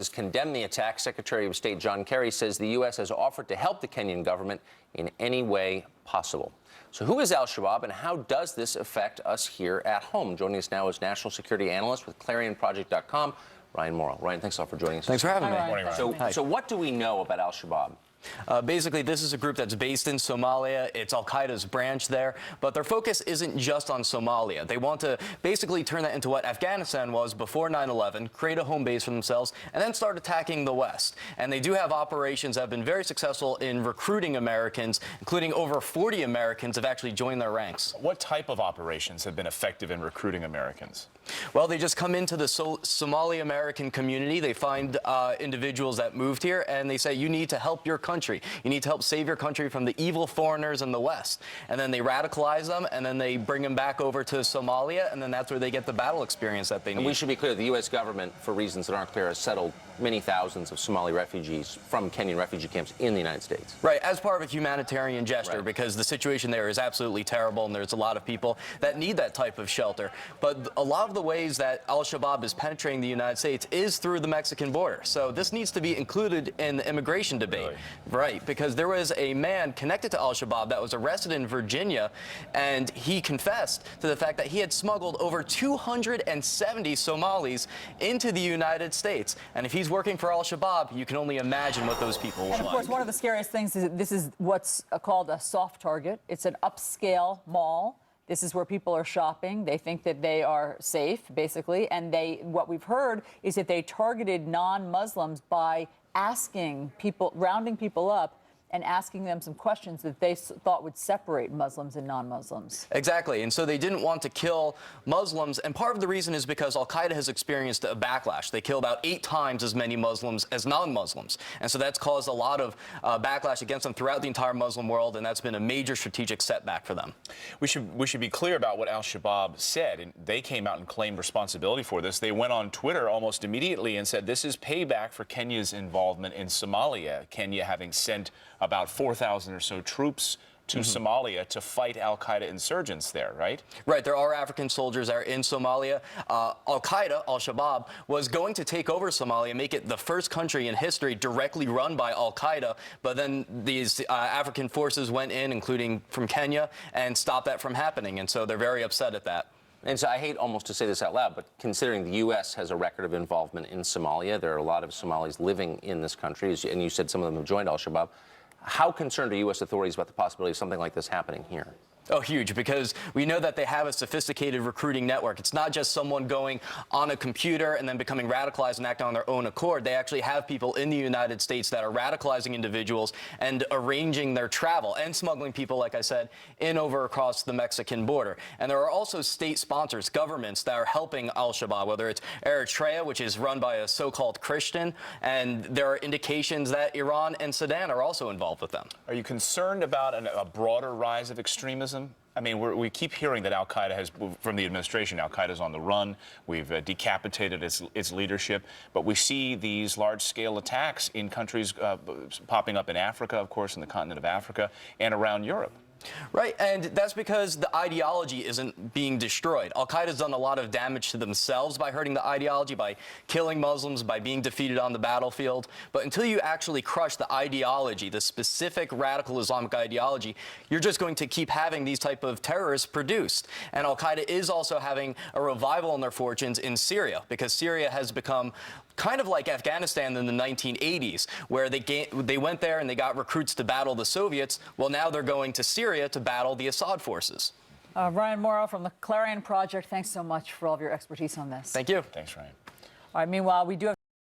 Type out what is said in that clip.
has condemned the attack. Secretary of State John Kerry says the U.S. has offered to help the Kenyan government in any way possible. So who is al-Shabaab and how does this affect us here at home? Joining us now is national security analyst with ClarionProject.com, Ryan Mauro. Ryan, thanks a lot for joining us. Thanks for having me. Morning, Ryan. So what do we know about al-Shabaab? Basically, this is a group that's based in Somalia. It's al-Qaeda's branch there, but their focus isn't just on Somalia. They want to basically turn that into what Afghanistan was before 9/11, create a home base for themselves, and then start attacking the West. And they do have operations that have been very successful in recruiting Americans, including over 40 Americans have actually joined their ranks. What type of operations have been effective in recruiting Americans? Well, they just come into the Somali American community. They find individuals that moved here, and they say, you need to help your country. You need to help save your country from the evil foreigners in the West. And then they radicalize them, and then they bring them back over to Somalia, and then that's where they get the battle experience that they need. And we should be clear, the U.S. government, for reasons that aren't clear, has settled many thousands of Somali refugees from Kenyan refugee camps in the United States. Right, as part of a humanitarian gesture, right, because the situation there is absolutely terrible, and there's a lot of people that need that type of shelter. But a lot of the ways that al-Shabaab is penetrating the United States is through the Mexican border. So this needs to be included in the immigration debate. Really? Right, because there was a man connected to al-Shabaab that was arrested in Virginia, and he confessed to the fact that he had smuggled over 270 Somalis into the United States. And if he's working for al-Shabaab, you can only imagine what those people will And of course, one of the scariest things is that this is what's called a soft target. It's an upscale mall. This is where people are shopping. They think that they are safe, basically. And what we've heard is that they targeted non-Muslims by asking people, rounding people up, and asking them some questions that they thought would separate Muslims and non-Muslims. Exactly, and so they didn't want to kill Muslims, and part of the reason is because al-Qaeda has experienced a backlash. They kill about 8 times as many Muslims as non-Muslims, and so that's caused a lot of backlash against them throughout the entire Muslim world, and that's been a major strategic setback for them. We should be clear about what al-Shabaab said, and they came out and claimed responsibility for this. They went on Twitter almost immediately and said this is payback for Kenya's involvement in Somalia, Kenya having sent about 4,000 or so troops to Somalia to fight al-Qaeda insurgents there, right? Right, there are African soldiers that are in Somalia. Al-Qaeda, al-Shabaab, was going to take over Somalia, make it the first country in history directly run by al-Qaeda, but then these African forces went in, including from Kenya, and stopped that from happening, and so they're very upset at that. And so I hate almost to say this out loud, but considering the U.S. has a record of involvement in Somalia, there are a lot of Somalis living in this country, and you said some of them have joined al-Shabaab. How concerned are U.S. authorities about the possibility of something like this happening here? Oh, huge, because we know that they have a sophisticated recruiting network. It's not just someone going on a computer and then becoming radicalized and acting on their own accord. They actually have people in the United States that are radicalizing individuals and arranging their travel and smuggling people, like I said, in over across the Mexican border. And there are also state sponsors, governments that are helping al-Shabaab, whether it's Eritrea, which is run by a so-called Christian, and there are indications that Iran and Sudan are also involved with them. Are you concerned about a broader rise of extremism? I mean, we keep hearing that al-Qaeda has, from the administration, al-Qaeda's on the run. We've decapitated its leadership. But we see these large-scale attacks in countries popping up in Africa, of course, in the continent of Africa, and around Europe. Right, and that's because the ideology isn't being destroyed. Al-Qaeda's done a lot of damage to themselves by hurting the ideology, by killing Muslims, by being defeated on the battlefield. But until you actually crush the ideology, the specific radical Islamic ideology, you're just going to keep having these type of terrorists produced. And Al-Qaeda is also having a revival in their fortunes in Syria, because Syria has become kind of like Afghanistan in the 1980s, where they went there and they got recruits to battle the Soviets. Well, now they're going to Syria to battle the Assad forces. Ryan Mauro from the Clarion Project, thanks so much for all of your expertise on this. Thank you. Thanks, Ryan. All right, meanwhile, we do have